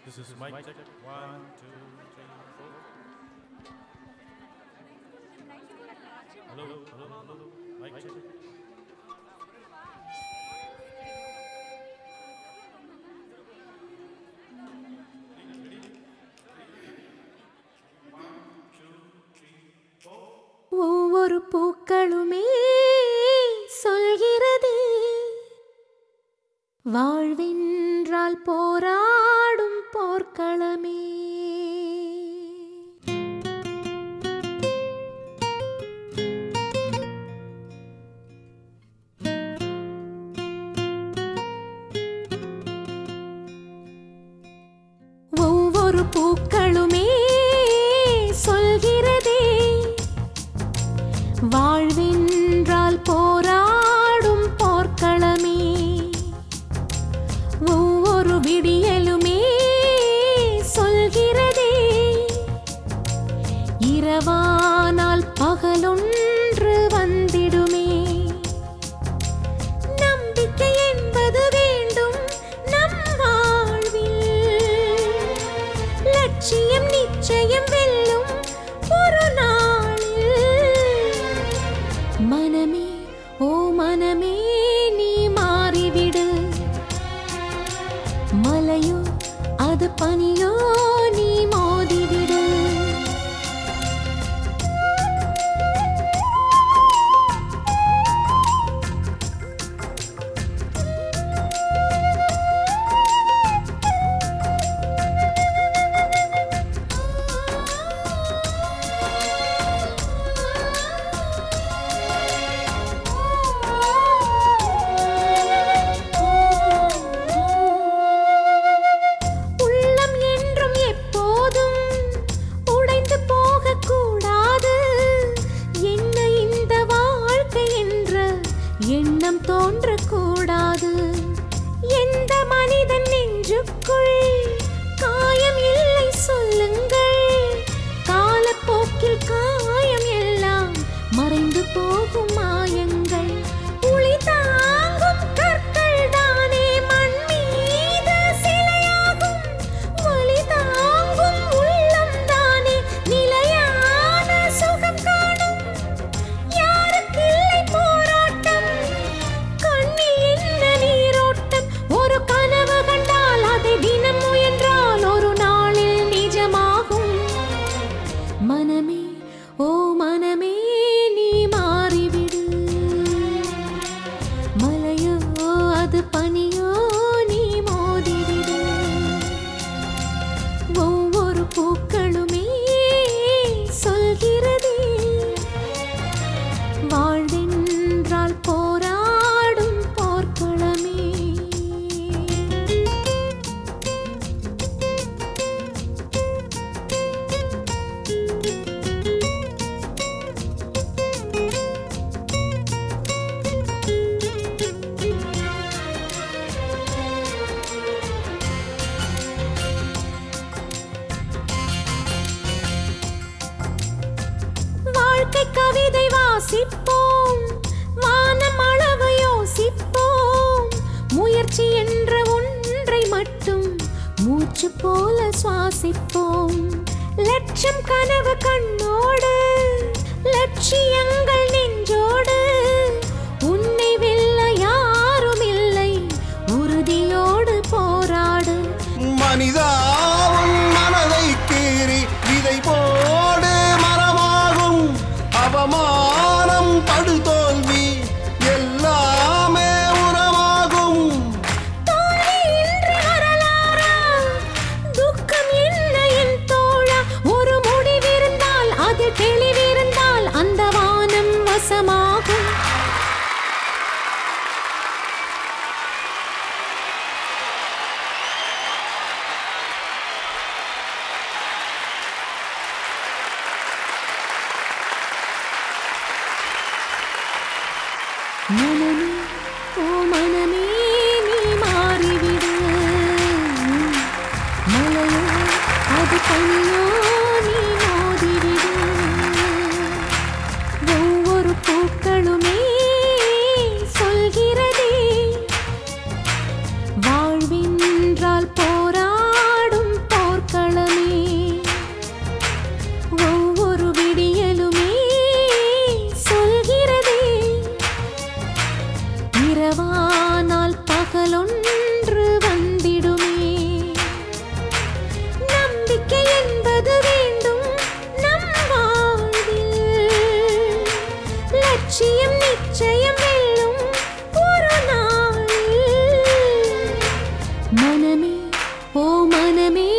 This is mic check. 1, 2, 3, 4. Hello, hello, hello. Mic check. ஒவ்வொரு பூக்களுமே சொல்கிறது வாழ்வென்றால் போராடும் போர்க்களமே. ஒவ்வொரு பூக்களுமே சொல்கிறதே வாழ்வென்றால் போராடும் போர்க்களமே. ஒவ்வொரு விடியலுமே சொல்கிறதே இரவானால் பகலொன்று வந்திடுமே. நம்பிக்கை என்பது வேண்டும் நம் வாழ்வில், லட்சியம் நிச்சயம் வெல்லும் ஒரு நாளில். மனமே ஓ மனமே நீ மாறிவிடு, மலையோ அது பனியோ நீ மோதிவிடு. எண்ணம் தோன்றக்கூடாது. எந்த மனிதன் நெஞ்சுக்குள் காயம் இல்லை சொல்லுங்கள், காலப்போக்கில் காயம் எல்லாம் மறைந்து போகும் மாயங்கள். உளி தாங்கும் கற்கள் தானே மண் மீது சிலையாகும், வலி தாங்கும் உள்ளம் தானே நிலையான சுகம் காணும். யாருக்கில்லை போராட்டம், கண்ணில் என்ன நீரோட்டம். ஒரு கனவு கண்டால் அதை தினம் முயன்றால் ஒரு நாளில் நிஜமாகும். மனமே ஓ மனமே நீ மாறிவிடு, மலையோ அது பனியோ நீ மோதிவிடு. ஒவ்வொரு பூக்களுமே சொல்கிறதே வாழ்வென்றால் போராடும் போர்க்களமே. வாழ்க்கை கவிதை வாசிப்போம், வானம் அளவு யோசிப்போம். முயற்சி என்ற ஒன்றை மட்டும் மூச்சு போல சுவாசிப்போம். லட்சம் கனவு கண்ணோடு, லட்சியங்கள் நெஞ்சோடு. உன்னை வெல்ல யாரும் இல்லை, உறுதியோடு போராடு. மனிதாவும் மனதை கீறி விதை போடு மரமாகும். அவமானம் படுதோல்வி எல்லாமே உரமாகும். தோல்வி இன்றி வரலாறா, துக்கம் என்ன என் தோழா. ஒரு முடிவிருந்தால் அதில் தெளிவிருந்தால் அந்த வானம் வசமாகும். மனமே ஓ மனமே நீ மாறிவிடு, மலையோ அது பனியோ நீ மோதிவிடு. ஒவ்வொரு பூக்களுமே சொல்கிறதே வாழ்வென்றால் போராடும் மனமே